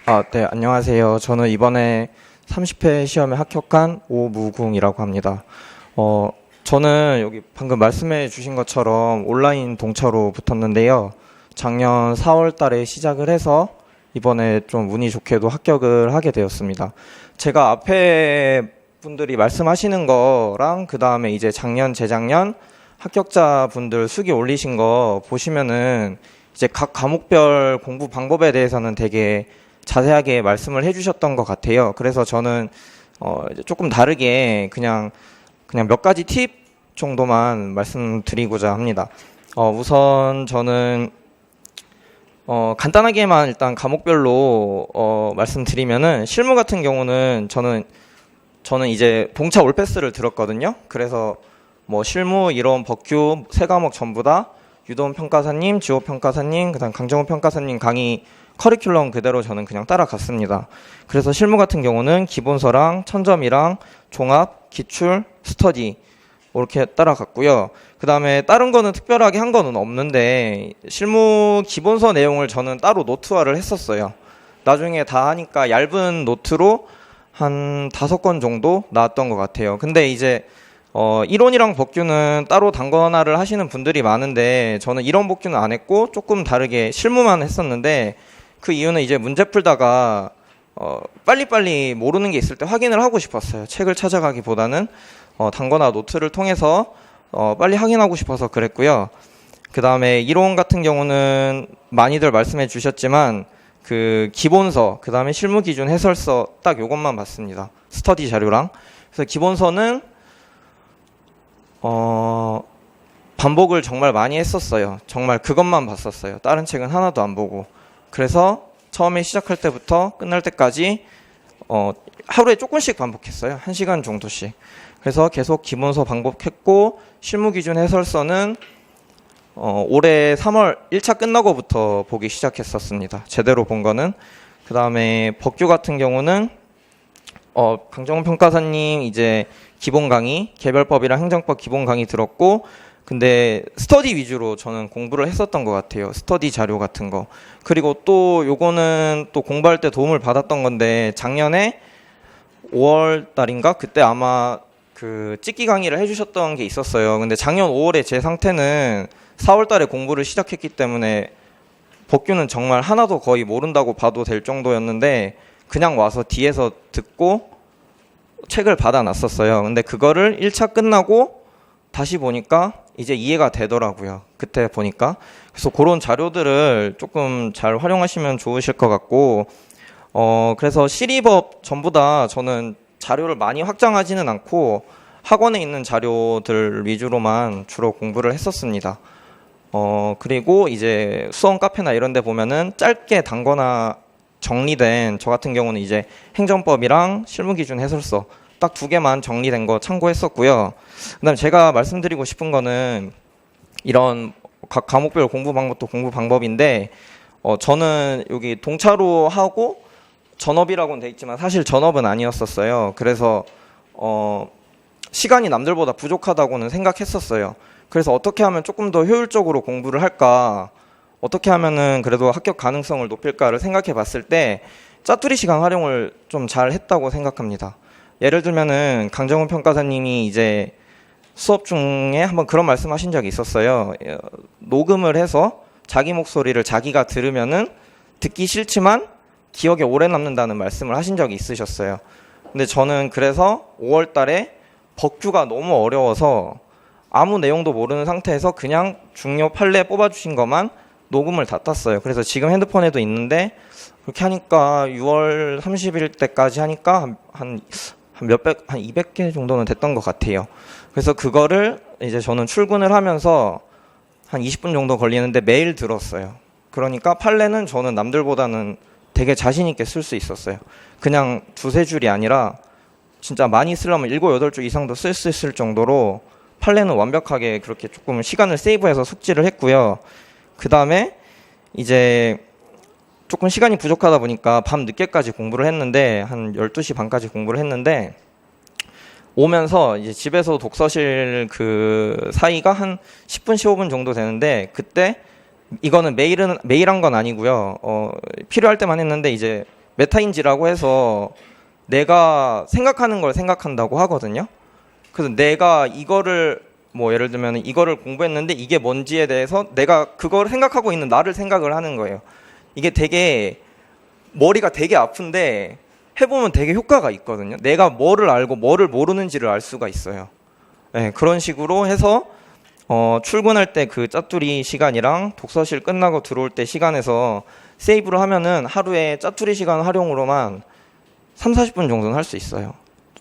네, 안녕하세요. 저는 이번에 30회 시험에 합격한 오무궁이라고 합니다. 저는 여기 방금 말씀해 주신 것처럼 온라인 동차로 붙었는데요. 작년 4월 달에 시작을 해서 이번에 좀 운이 좋게도 합격을 하게 되었습니다. 제가 앞에 분들이 말씀하시는 거랑 그 다음에 이제 작년, 재작년 합격자 분들 수기 올리신 거 보시면은 이제 각 과목별 공부 방법에 대해서는 되게 자세하게 말씀을 해주셨던 것 같아요. 그래서 저는 이제 조금 다르게 그냥 몇 가지 팁 정도만 말씀드리고자 합니다. 우선 저는 간단하게만 일단 과목별로 말씀드리면은 실무 같은 경우는 저는 이제 동차 올패스를 들었거든요. 그래서 뭐 실무, 이론, 법규 세 과목 전부 다 유도훈 평가사님, 지호 평가사님, 그다음 강정훈 평가사님 강의 커리큘럼 그대로 저는 그냥 따라갔습니다. 그래서 실무 같은 경우는 기본서랑 천점이랑 종합, 기출, 스터디 이렇게 따라갔고요. 그 다음에 다른 거는 특별하게 한 거는 없는데 실무 기본서 내용을 저는 따로 노트화를 했었어요. 나중에 다 하니까 얇은 노트로 한 5권 정도 나왔던 것 같아요. 근데 이제 이론이랑 법규는 따로 단권화를 하시는 분들이 많은데 저는 이론 법규는 안 했고 조금 다르게 실무만 했었는데 그 이유는 이제 문제 풀다가 빨리빨리 모르는 게 있을 때 확인을 하고 싶었어요. 책을 찾아가기보다는 단권화 노트를 통해서 빨리 확인하고 싶어서 그랬고요. 그 다음에 이론 같은 경우는 많이들 말씀해 주셨지만 그 기본서, 그 다음에 실무기준 해설서 딱 요것만 봤습니다. 스터디 자료랑. 그래서 기본서는 반복을 정말 많이 했었어요. 정말 그것만 봤었어요. 다른 책은 하나도 안 보고. 그래서 처음에 시작할 때부터 끝날 때까지 하루에 조금씩 반복했어요. 1시간 정도씩. 그래서 계속 기본서 반복했고 실무기준 해설서는 올해 3월 1차 끝나고부터 보기 시작했었습니다. 제대로 본 거는. 그 다음에 법규 같은 경우는 강정훈 평가사님 이제 기본 강의, 개별법이랑 행정법 기본 강의 들었고 근데 스터디 위주로 저는 공부를 했었던 것 같아요. 스터디 자료 같은 거. 그리고 또 요거는 또 공부할 때 도움을 받았던 건데 작년에 5월 달인가? 그때 아마 그 찍기 강의를 해주셨던 게 있었어요. 근데 작년 5월에 제 상태는 4월 달에 공부를 시작했기 때문에 법규는 정말 하나도 거의 모른다고 봐도 될 정도였는데 그냥 와서 뒤에서 듣고 책을 받아놨었어요. 근데 그거를 1차 끝나고 다시 보니까 이제 이해가 되더라고요. 그때 보니까. 그래서 그런 자료들을 조금 잘 활용하시면 좋으실 것 같고 그래서 시리법 전부 다 저는 자료를 많이 확장하지는 않고 학원에 있는 자료들 위주로만 주로 공부를 했었습니다. 그리고 이제 수험 카페나 이런 데 보면은 짧게 단거나 정리된 저 같은 경우는 이제 행정법이랑 실무기준 해설서 딱 2개만 정리된 거 참고했었고요. 그다음 제가 말씀드리고 싶은 거는 이런 각 과목별 공부 방법도 공부 방법인데 저는 여기 동차로 하고 전업이라고는 돼 있지만 사실 전업은 아니었었어요. 그래서 시간이 남들보다 부족하다고는 생각했었어요. 그래서 어떻게 하면 조금 더 효율적으로 공부를 할까, 어떻게 하면은 그래도 합격 가능성을 높일까를 생각해 봤을 때 짜투리 시간 활용을 좀 잘 했다고 생각합니다. 예를 들면은 강정훈 평가사님이 이제 수업 중에 한번 그런 말씀하신 적이 있었어요. 녹음을 해서 자기 목소리를 자기가 들으면은 듣기 싫지만 기억에 오래 남는다는 말씀을 하신 적이 있으셨어요. 근데 저는 그래서 5월 달에 법규가 너무 어려워서 아무 내용도 모르는 상태에서 그냥 중요 판례 뽑아주신 것만 녹음을 다 땄어요. 그래서 지금 핸드폰에도 있는데 그렇게 하니까 6월 30일 때까지 하니까 한 200개 정도는 됐던 것 같아요. 그래서 그거를 이제 저는 출근을 하면서 한 20분 정도 걸리는데 매일 들었어요. 그러니까 판례는 저는 남들보다는 되게 자신 있게 쓸 수 있었어요. 그냥 2-3줄이 아니라 진짜 많이 쓰려면 7-8줄 이상도 쓸 수 있을 정도로 판례는 완벽하게 그렇게 조금 시간을 세이브해서 숙지를 했고요. 그 다음에 이제 조금 시간이 부족하다 보니까 밤 늦게까지 공부를 했는데 한 12시 반까지 공부를 했는데 오면서 이제 집에서 독서실 그 사이가 한 10분 15분 정도 되는데 그때 이거는 매일 한 건 아니고요. 필요할 때만 했는데 이제 메타인지라고 해서 내가 생각하는 걸 생각한다고 하거든요. 그래서 내가 이거를 뭐 예를 들면 이거를 공부했는데 이게 뭔지에 대해서 내가 그걸 생각하고 있는 나를 생각을 하는 거예요. 이게 되게 머리가 되게 아픈데 해보면 되게 효과가 있거든요. 내가 뭐를 알고 뭐를 모르는지를 알 수가 있어요. 네, 그런 식으로 해서 출근할 때 그 짜투리 시간이랑 독서실 끝나고 들어올 때 시간에서 세이브를 하면은 하루에 짜투리 시간 활용으로만 30-40분 정도는 할 수 있어요.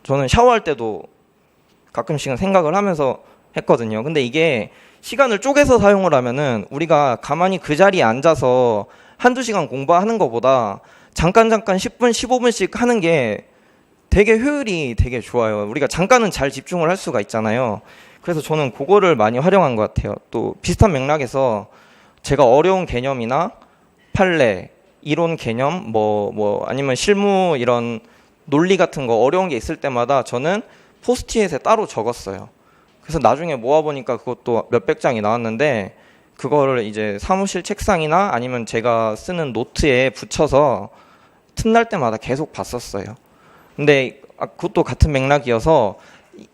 저는 샤워할 때도 가끔씩은 생각을 하면서 했거든요. 근데 이게 시간을 쪼개서 사용을 하면은 우리가 가만히 그 자리에 앉아서 한두 시간 공부하는 것보다 잠깐 10분, 15분씩 하는 게 되게 효율이 되게 좋아요. 우리가 잠깐은 잘 집중을 할 수가 있잖아요. 그래서 저는 그거를 많이 활용한 것 같아요. 또 비슷한 맥락에서 제가 어려운 개념이나 판례, 이론 개념, 아니면 실무 이런 논리 같은 거 어려운 게 있을 때마다 저는 포스트잇에 따로 적었어요. 그래서 나중에 모아보니까 그것도 몇백 장이 나왔는데 그거를 이제 사무실 책상이나 아니면 제가 쓰는 노트에 붙여서 틈날 때마다 계속 봤었어요. 근데 그것도 같은 맥락이어서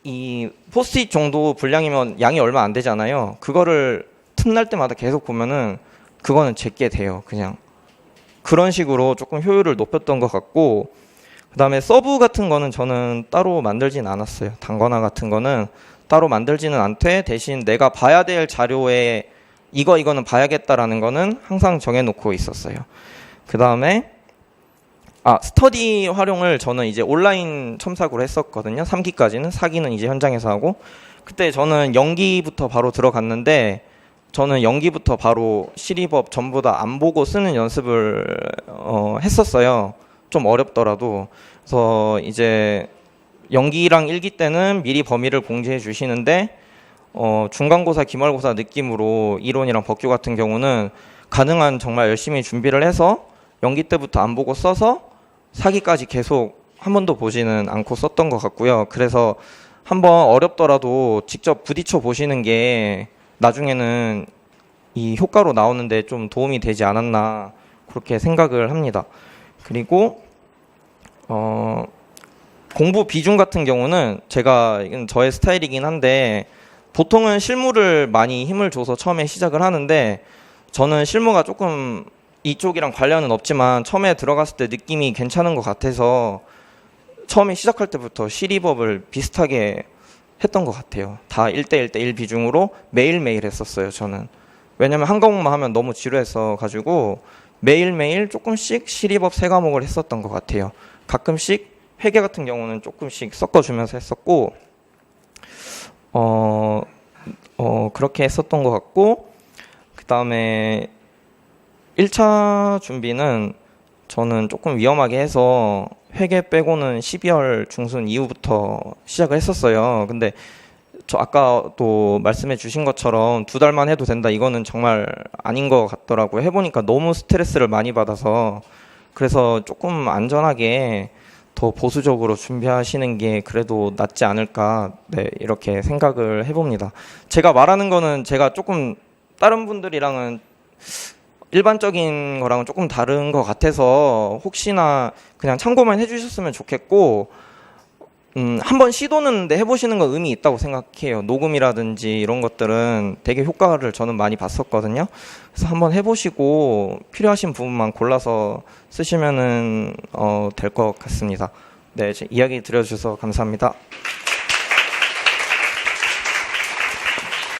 이 포스트잇 정도 분량이면 양이 얼마 안 되잖아요. 그거를 틈날 때마다 계속 보면은 그거는 제게 돼요. 그냥 그런 식으로 조금 효율을 높였던 것 같고, 그 다음에 서브 같은 거는 저는 따로 만들진 않았어요. 단거나 같은 거는 따로 만들지는 않되 대신 내가 봐야 될 자료에 이거는 봐야겠다라는 거는 항상 정해놓고 있었어요. 그 다음에 스터디 활용을 저는 이제 온라인 첨삭으로 했었거든요. 3기까지는 4기는 이제 현장에서 하고, 그때 저는 연기부터 바로 들어갔는데 저는 연기부터 바로 시리법 전부 다 안 보고 쓰는 연습을 했었어요. 좀 어렵더라도. 그래서 이제 연기랑 1기 때는 미리 범위를 공지해 주시는데 중간고사, 기말고사 느낌으로 이론이랑 법규 같은 경우는 가능한 정말 열심히 준비를 해서 연기 때부터 안 보고 써서 4기까지 계속 한 번도 보지는 않고 썼던 것 같고요. 그래서 한번 어렵더라도 직접 부딪혀 보시는 게 나중에는 이 효과로 나오는데 좀 도움이 되지 않았나 그렇게 생각을 합니다. 그리고 공부 비중 같은 경우는 제가 이건 저의 스타일이긴 한데 보통은 실무를 많이 힘을 줘서 처음에 시작을 하는데 저는 실무가 조금 이쪽이랑 관련은 없지만 처음에 들어갔을 때 느낌이 괜찮은 것 같아서 처음에 시작할 때부터 시리법을 비슷하게 했던 것 같아요. 다 1대1대1 비중으로 매일매일 했었어요. 저는. 왜냐면 한 과목만 하면 너무 지루해서 가지고 매일매일 조금씩 시리법 3과목을 했었던 것 같아요. 가끔씩 회계 같은 경우는 조금씩 섞어주면서 했었고 그렇게 했었던 것 같고, 그 다음에 1차 준비는 저는 조금 위험하게 해서 회계 빼고는 12월 중순 이후부터 시작을 했었어요. 근데 저 아까 또 말씀해 주신 것처럼 2달만 해도 된다, 이거는 정말 아닌 것 같더라고요. 해보니까 너무 스트레스를 많이 받아서. 그래서 조금 안전하게 더 보수적으로 준비하시는 게 그래도 낫지 않을까, 이렇게 생각을 해봅니다. 제가 말하는 거는 제가 조금 다른 분들이랑은 일반적인 거랑은 조금 다른 것 같아서 혹시나 그냥 참고만 해주셨으면 좋겠고, 한번 시도는 해보시는 건 의미 있다고 생각해요. 녹음이라든지 이런 것들은 되게 효과를 저는 많이 봤었거든요. 그래서 한번 해보시고 필요하신 부분만 골라서 쓰시면은 될 것 같습니다. 네, 제 이야기 들려주셔서 감사합니다.